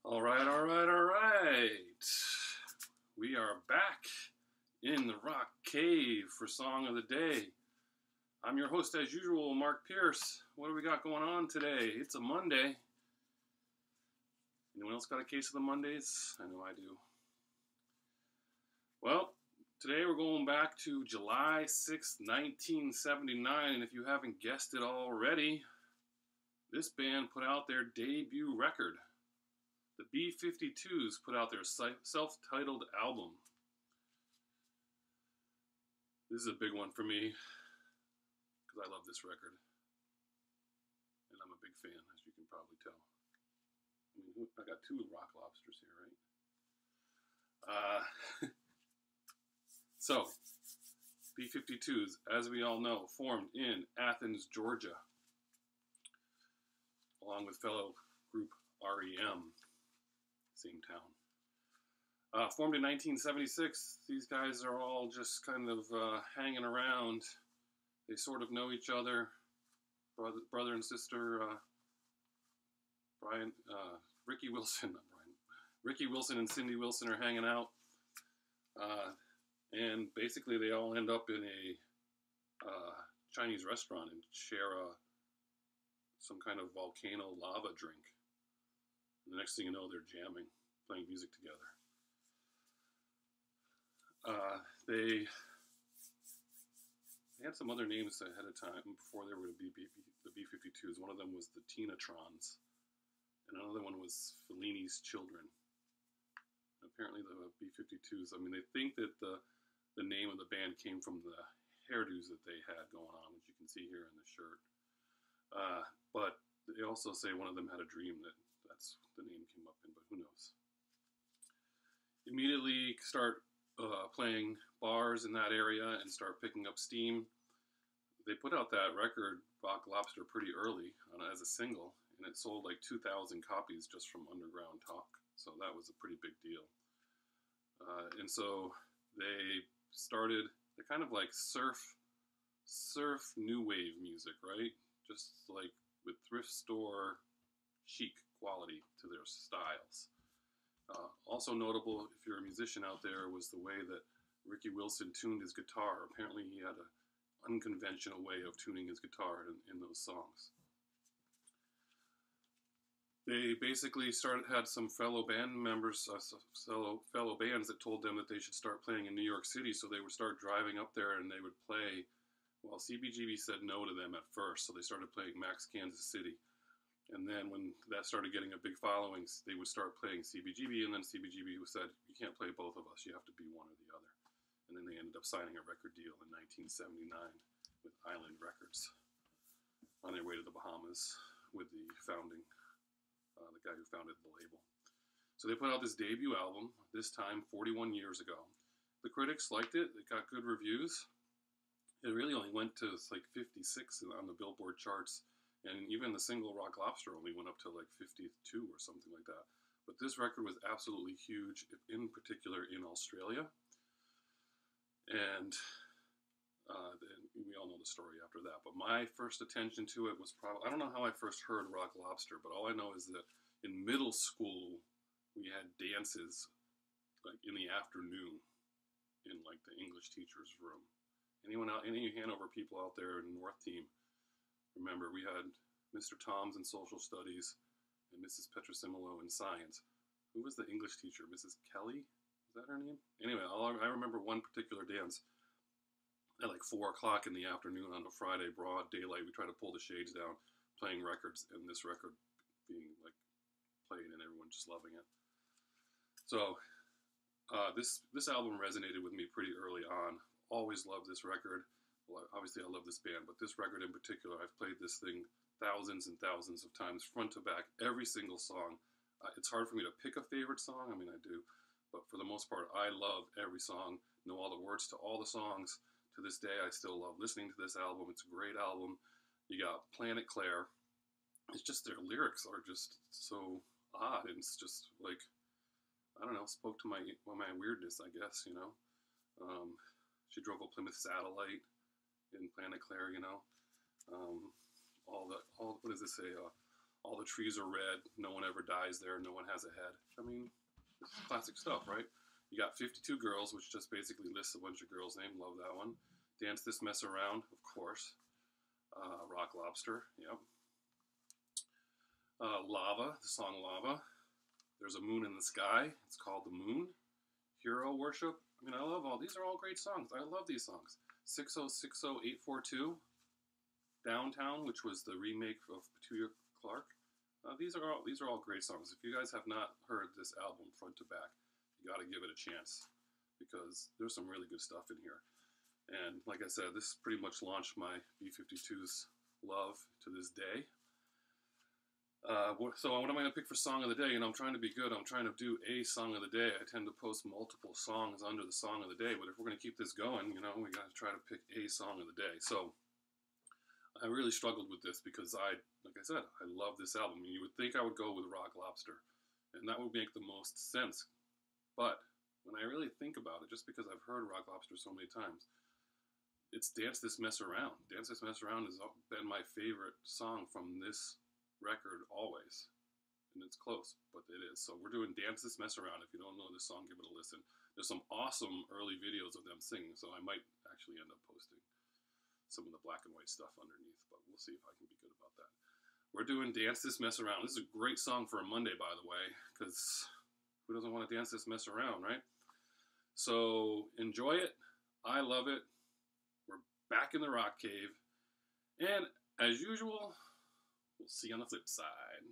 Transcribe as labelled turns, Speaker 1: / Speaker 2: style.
Speaker 1: All right, all right, all right. We are back in the Rock Cave for Song of the Day. I'm your host, as usual, Mark Pierce. What do we got going on today? It's a Monday. Anyone else got a case of the Mondays? I know I do. Well, today we're going back to July 6th, 1979. And if you haven't guessed it already, this band put out their debut record. The B52's put out their self-titled album. This is a big one for me because I love this record. And I'm a big fan, as you can probably tell. I mean, I got two Rock Lobsters here, right? So, B52's, as we all know, formed in Athens, Georgia, along with fellow group REM. Same town. Formed in 1976, these guys are all just kind of hanging around. They sort of know each other, brother and sister. Ricky Wilson and Cindy Wilson are hanging out, and basically they all end up in a Chinese restaurant and share some kind of volcano lava drink. And the next thing you know, they're jamming, playing music together. They had some other names ahead of time before they were the B52's. One of them was the Tinatrons, and another one was Fellini's Children. Apparently the B52's, I mean, they think that the name of the band came from the hairdos that they had going on, which you can see here in the shirt. But they also say one of them had a dream that that's the name came up in, but who knows. Immediately start playing bars in that area and start picking up steam. They put out that record, Rock Lobster, pretty early as a single, and it sold like 2,000 copies just from underground talk. So that was a pretty big deal. And so they started, they're kind of like surf new wave music, right? Just like with thrift store chic quality to their styles. Also notable, if you're a musician out there, was the way that Ricky Wilson tuned his guitar. Apparently he had an unconventional way of tuning his guitar in those songs. They basically had some fellow band members, fellow bands that told them that they should start playing in New York City, so they would start driving up there and they would play. Well, CBGB said no to them at first, so they started playing Max Kansas City. And then when that started getting a big following, they would start playing CBGB, and then CBGB said, you can't play both of us, you have to be one or the other. And then they ended up signing a record deal in 1979 with Island Records on their way to the Bahamas with the guy who founded the label. So they put out this debut album, this time 41 years ago. The critics liked it, it got good reviews. It really only went to like 56 on the Billboard charts. And even the single Rock Lobster only went up to like 52 or something like that. But this record was absolutely huge, in particular in Australia. And we all know the story after that. But my first attention to it was probably, I don't know how I first heard Rock Lobster, but all I know is that in middle school, we had dances like in the afternoon in like the English teacher's room. Any Hanover people out there in North Team, remember, we had Mr. Toms in social studies and Mrs. Petrosimolo in science. Who was the English teacher? Mrs. Kelly? Is that her name? Anyway, I remember one particular dance at like 4 o'clock in the afternoon on a Friday, broad daylight. We tried to pull the shades down, playing records, and this record being like played and everyone just loving it. So this album resonated with me pretty early on. Always loved this record. Well, obviously I love this band, but this record in particular, I've played this thing thousands and thousands of times, front to back, every single song. It's hard for me to pick a favorite song. I mean, I do, but for the most part, I love every song, know all the words to all the songs. To this day, I still love listening to this album. It's a great album. You got Planet Claire. It's just, their lyrics are just so odd, and it's just like, I don't know, spoke to my weirdness, I guess, you know. She drove a Plymouth Satellite in Planet Claire, you know. What does it say? All the trees are red. No one ever dies there. No one has a head. I mean, this is classic stuff, right? You got 52 Girls, which just basically lists a bunch of girls' names. Love that one. Dance This Mess Around, of course. Rock Lobster, yep. Lava, the song Lava. There's a Moon in the Sky. It's called The Moon. Hero Worship. I mean, I love all these. Are all great songs. I love these songs. 6060842. Downtown, which was the remake of Petunia Clark. These are all great songs. If you guys have not heard this album front to back, you got to give it a chance because there's some really good stuff in here. And like I said, this pretty much launched my B52's love to this day. So what am I going to pick for song of the day? You know, I'm trying to be good. I'm trying to do a song of the day. I tend to post multiple songs under the song of the day, but if we're going to keep this going, you know, we got to try to pick a song of the day. So I really struggled with this because like I said, I love this album. And you would think I would go with Rock Lobster, and that would make the most sense. But when I really think about it, just because I've heard Rock Lobster so many times, it's Dance This Mess Around. Dance This Mess Around has been my favorite song from this record always. And it's close, but it is. So we're doing Dance This Mess Around. If you don't know this song, give it a listen. There's some awesome early videos of them singing, so I might actually end up posting some of the black and white stuff underneath, but we'll see if I can be good about that. We're doing Dance This Mess Around. This is a great song for a Monday, by the way, because who doesn't want to dance this mess around, right? So enjoy it. I love it. We're back in the rock cave. And as usual, we'll see you on the flip side.